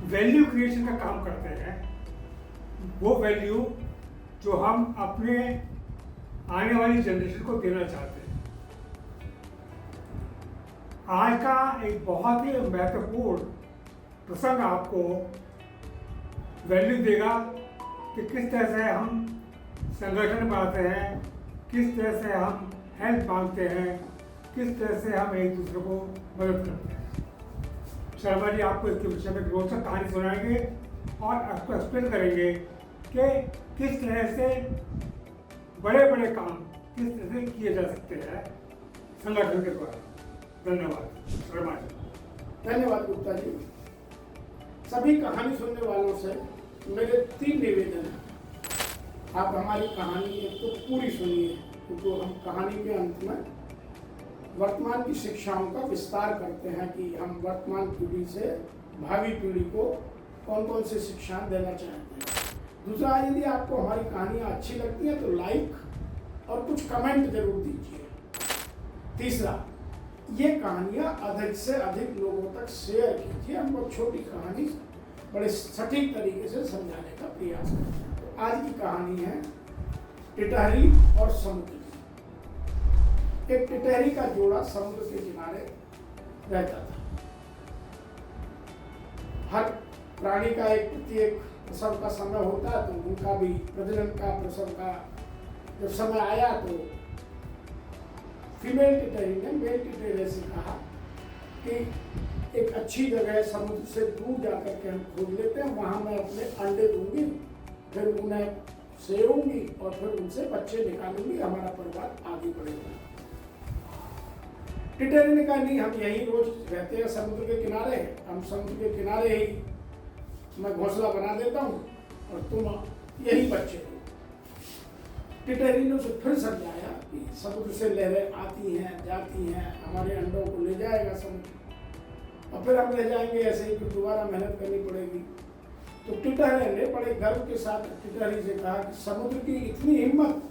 Value creation का काम करते हैं, वो वैल्यू जो हम अपने आने वाली जनरेशन को देना चाहते हैं। आज का एक बहुत ही महत्वपूर्ण प्रसंग आपको वैल्यू देगा कि किस तरह से हम संगठन बनाते हैं, किस तरह से हम हेल्प मांगते हैं, किस तरह से हम एक दूसरे को मदद करते हैं। शर्मा जी आपको इसके विषय में रोचक कहानी सुनाएंगे और आपको एक्सप्लेन करेंगे कि किस तरह से बड़े बड़े काम किस तरह से किए जा सकते हैं संगठन के द्वारा। धन्यवाद शर्मा जी। धन्यवाद गुप्ता जी। सभी कहानी सुनने वालों से मेरे 3 निवेदन हैं। आप हमारी कहानी एक तो पूरी सुनिए, क्योंकि हम कहानी के अंत में वर्तमान की शिक्षाओं का विस्तार करते हैं कि हम वर्तमान पीढ़ी से भावी पीढ़ी को कौन कौन सी शिक्षाएं देना चाहते हैं। दूसरा, यदि आपको हमारी कहानियाँ अच्छी लगती हैं तो लाइक और कुछ कमेंट जरूर दीजिए। तीसरा, ये कहानियाँ अधिक से अधिक लोगों तक शेयर कीजिए। हम बहुत छोटी कहानी बड़े सटीक तरीके से समझाने का प्रयास करते हैं। तो आज की कहानी है टिटहरी और समुद्र की। एक टिटहरी का जोड़ा समुद्र के किनारे रहता था। हर प्राणी का एक प्रत्येक प्रसव का समय होता है, तो उनका भी प्रजनन का प्रसव का जब समय आया तो फीमेल टिटहरी ने मेल टिटहरी से कहा कि एक अच्छी जगह समुद्र से दूर जाकर के हम खोज लेते हैं, वहां मैं अपने अंडे दूंगी, फिर उन्हें सेऊंगी और फिर उनसे बच्चे निकालूंगी, हमारा परिवार आगे बढ़ेगा। टिटहरी ने कहा नहीं, हम यही रोज रहते हैं समुद्र के किनारे, हम समुद्र के किनारे ही मैं घोंसला बना देता हूँ और तुम यही बच्चे हो। टिटहरी ने उसे फिर समझाया कि समुद्र से लहरें आती हैं जाती हैं, हमारे अंडों को ले जाएगा समुद्र और फिर हम रह जाएंगे ऐसे ही, फिर दोबारा मेहनत करनी पड़ेगी। तो टिटहरी ने बड़े गर्व के साथ टिटहरी से कहा कि समुद्र की इतनी हिम्मत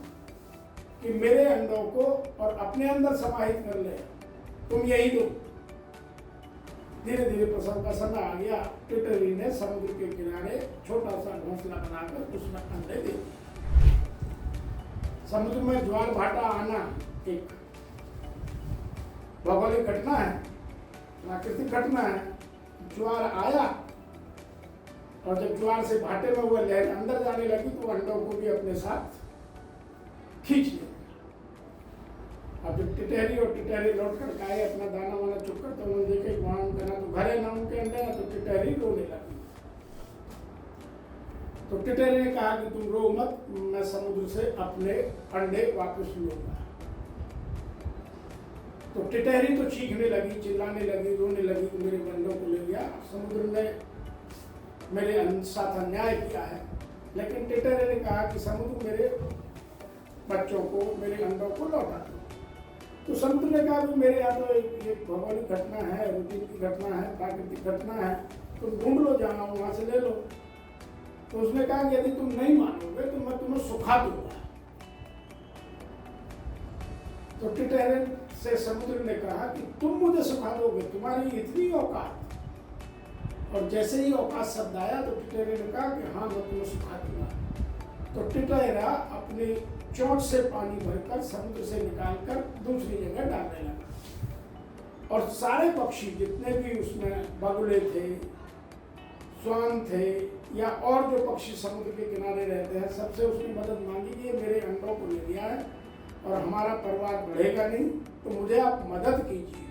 कि मेरे अंडों को और अपने अंदर समाहित कर ले, तुम यही दो। धीरे धीरे प्रसव का समय आ गया। टिटहरी ने समुद्र के किनारे छोटा सा घोंसला बनाकर उसमें अंडे दे दिए। समुद्र में ज्वार भाटा आना एक भौगोलिक घटना है, प्राकृतिक घटना है। ज्वार आया और जब ज्वार से भाटे में वो लहर अंदर जाने लगी तो अंडों को भी अपने साथ खींच लिया। अब जब टिटहरी लौट कर खाए अपना दाना वाना चुप कर, तो उन्होंने देखे वहां करना तो घरे ना उनके अंडे हैं, तो टिटहरी रोने लगी। तो टिटहरी ने कहा कि तुम रो मत, मैं समुद्र से अपने अंडे वापस लूंगा। तो टिटहरी तो चीखने लगी, चिल्लाने लगी, रोने लगी कि मेरे अंडों को ले गया, समुद्र ने मेरे साथ अन्याय किया है। लेकिन टिटहरी ने कहा कि समुद्र मेरे बच्चों को, मेरे अंडों को लौटा दो। तो समुद्र ने कहा कि मेरे यहाँ तो एक भौगोलिक घटना है, रूटीन की घटना है, प्राकृतिक घटना है, तुम ढूंढ लो, जहाँ वहां से ले लो। तो उसने कहा कि यदि तुम नहीं मानोगे तो मैं तुम्हें सुखा दूंगा। तो टिटहरी से समुद्र ने कहा कि तुम मुझे सुखा दोगे, तुम्हारी इतनी औकात। और जैसे ही औकात शब्द आया तो टिटहरी ने कहा कि हाँ, मैं तुम्हें सुखा दूंगा। तो टिटहरा अपनी चोंच से पानी भरकर समुद्र से निकालकर दूसरी जगह डालने लगा। और सारे पक्षी जितने भी उसमें बगुले थे, स्वान थे या और जो पक्षी समुद्र के किनारे रहते हैं, सबसे उसने मदद मांगी कि मेरे अंडों को ले लिया है और हमारा परिवार बढ़ेगा नहीं, तो मुझे आप मदद कीजिए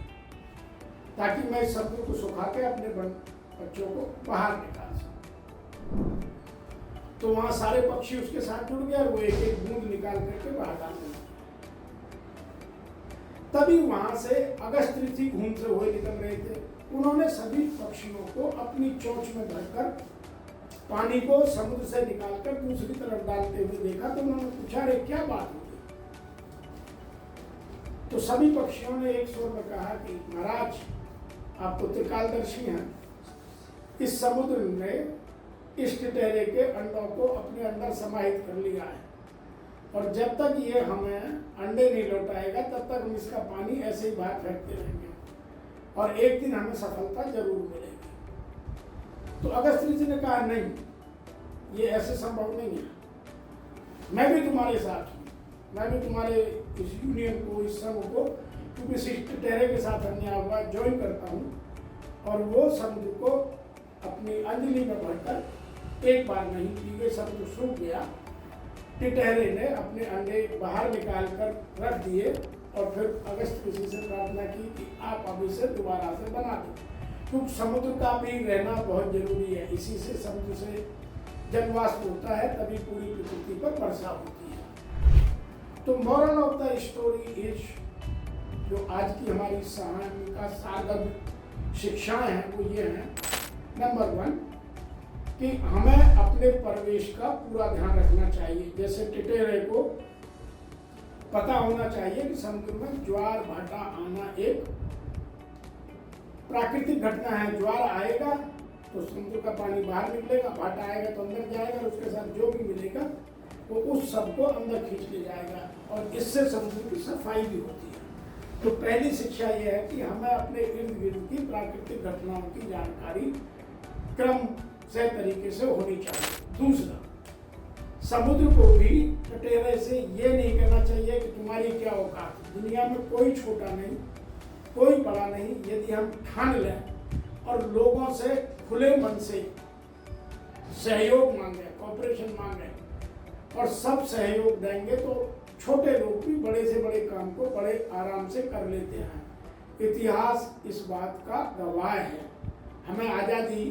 ताकि मैं समुद्र को सुखा के अपने बच्चों को बाहर निकाल सकूं। तो वहां सारे पक्षी उसके साथ जुड़ गए और वो एक एक बूंद निकाल करके बाहर डालने लगे। तभी वहां से अगस्त ऋषि घूम से हुए निकल रहे थे। उन्होंने सभी पक्षियों को अपनी चोंच में भरकर पानी को समुद्र से निकालकर दूसरी तरफ डालते हुए देखा। तो उन्होंने पूछा, अरे क्या बात हो गई? तो सभी पक्षियों ने एक स्वर में कहा कि महाराज, आप तो त्रिकालदर्शी हैं, इस समुद्र ने इस टिटहरे के अंडों को अपने अंदर समाहित कर लिया है और जब तक ये हमें अंडे नहीं लौटाएगा तब तक हम इसका पानी ऐसे ही बाहर फेंकते रहेंगे और एक दिन हमें सफलता जरूर मिलेगी। तो अगस्त्य जी ने कहा नहीं, ये ऐसे संभव नहीं है, मैं भी तुम्हारे साथ हूँ, मैं भी तुम्हारे इस यूनियन को, इस संघ को, क्योंकि सिस्टर टेरे के साथ अन्याय हुआ, ज्वाइन करता हूँ। और वो समुद्र को अपनी अंजलि में भरकर एक बार नहीं पी गए, समुद्र सूख गया। टिटहरे ने अपने अंडे बाहर निकाल कर रख दिए और फिर अगस्त ऋषि से प्रार्थना की कि आप अब इसे दोबारा से बना दो, क्योंकि समुद्र का भी रहना बहुत जरूरी है। इसी से समुद्र से जलवाष्प होता है, तभी पूरी प्रकृति पर वर्षा होती है। तो moral of the story is, जो आज की हमारी कहानी का सागर शिक्षाएं हैं वो ये हैं। नंबर 1 कि हमें अपने परिवेश का पूरा ध्यान रखना चाहिए। जैसे टिटेरे को पता होना चाहिए कि समुद्र में ज्वार भाटा आना एक प्राकृतिक घटना है। ज्वार आएगा तो समुद्र का पानी बाहर निकलेगा, भाटा आएगा तो अंदर जाएगा, और उसके साथ जो भी मिलेगा वो उस सब को अंदर खींच ले जाएगा, और इससे समुद्र की सफाई भी होती है। तो पहली शिक्षा यह है कि हमें अपने इर्द गिर्द की प्राकृतिक घटनाओं की जानकारी क्रम से तरीके से होनी चाहिए। दूसरा, समुद्र को भी टिटेरे से ये नहीं कहना चाहिए कि तुम्हारी क्या औकात, दुनिया में कोई छोटा नहीं, कोई बड़ा नहीं। यदि हम ठान लें और लोगों से खुले मन से सहयोग मांगे, कॉपरेशन मांगे और सब सहयोग देंगे, तो छोटे लोग भी बड़े से बड़े काम को बड़े आराम से कर लेते हैं। इतिहास इस बात का गवाह है। हमें आज़ादी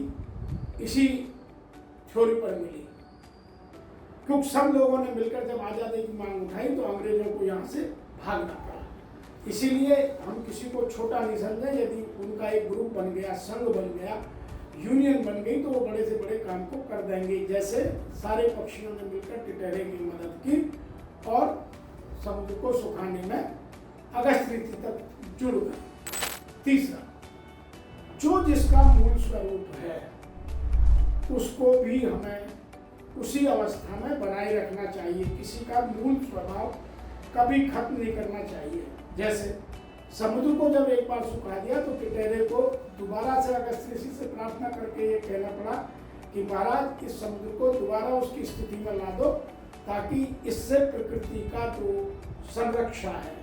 इसी थ्योरी पर मिली, क्योंकि सब लोगों ने मिलकर जब आज़ादी की मांग उठाई तो अंग्रेजों को यहाँ से भागना पड़ा। इसीलिए हम किसी को छोटा नहीं समझें। यदि उनका एक ग्रुप बन गया, संघ बन गया, यूनियन बन गई, तो वो बड़े से बड़े काम को कर देंगे। जैसे सारे पक्षियों ने मिलकर टिटेरे की मदद की और समुद्र को सुखाने में अगस्त ऋतु तक जुड़ गए। तीसरा, जो जिसका मूल स्वरूप है उसको भी हमें उसी अवस्था में बनाए रखना चाहिए। किसी का मूल स्वभाव कभी खत्म नहीं करना चाहिए। जैसे समुद्र को जब एक बार सुखा दिया तो टिटेरे को दोबारा से अगस्त ऋषि से प्रार्थना करके ये कहना पड़ा कि महाराज इस समुद्र को दोबारा उसकी स्थिति में ला दो, ताकि इससे प्रकृति का जो संरक्षण है,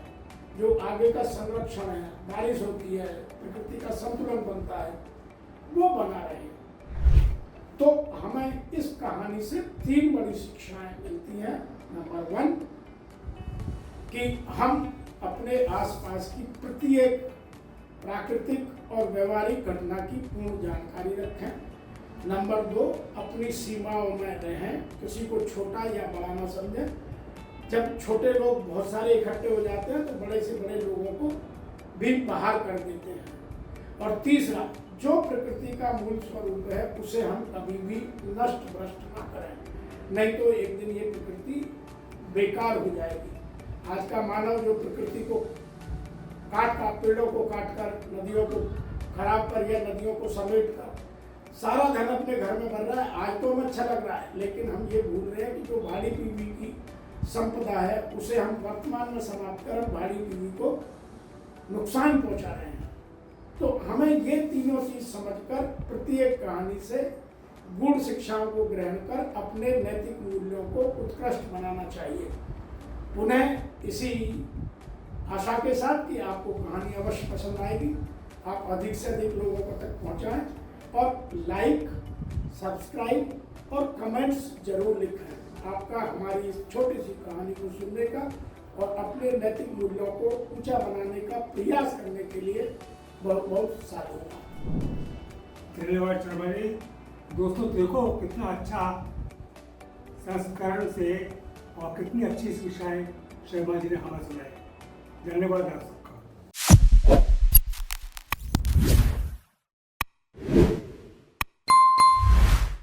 जो आगे का संरक्षण है, बारिश होती है, प्रकृति का संतुलन बनता है, वो बना रहे। तो हमें इस कहानी से 3 बड़ी शिक्षाएं मिलती हैं। नंबर 1 कि हम अपने आसपास की प्रत्येक प्राकृतिक और व्यवहारिक घटना की पूर्ण जानकारी रखें। नंबर 2, अपनी सीमाओं में रहें, किसी को छोटा या बड़ा ना समझें। जब छोटे लोग बहुत सारे इकट्ठे हो जाते हैं तो बड़े से बड़े लोगों को भी बाहर कर देते हैं। और तीसरा, जो प्रकृति का मूल स्वरूप है उसे हम कभी भी नष्ट भ्रष्ट ना करें, नहीं तो एक दिन ये प्रकृति बेकार हो जाएगी। आज का मानव जो प्रकृति को पेड़ों को काट कर, नदियों को खराब कर या नदियों को समेट कर सारा धन अपने घर में भर रहा है। आज तो हमें अच्छा लग रहा है, लेकिन हम ये भूल रहे हैं कि जो भाड़ी पीढ़ी की संपदा है उसे हम वर्तमान में समाप्त कर भाड़ी पीढ़ी को नुकसान पहुंचा रहे हैं। तो हमें ये तीनों चीज समझकर प्रत्येक कहानी से गुण शिक्षाओं को ग्रहण कर अपने नैतिक मूल्यों को उत्कृष्ट बनाना चाहिए। पुनः इसी आशा के साथ कि आपको कहानी अवश्य पसंद आएगी, आप अधिक से अधिक लोगों को तक पहुंचाएं और लाइक, सब्सक्राइब और कमेंट्स जरूर लिखें। आपका हमारी इस छोटी सी कहानी को सुनने का और अपने नैतिक मूल्यों को ऊंचा बनाने का प्रयास करने के लिए बहुत बहुत साधुवाद। धन्यवाद शर्मा जी। दोस्तों देखो कितना अच्छा संस्करण से और कितनी अच्छी शिक्षाएं शर्मा जी ने हमें सुनाई। धन्यवाद आपको।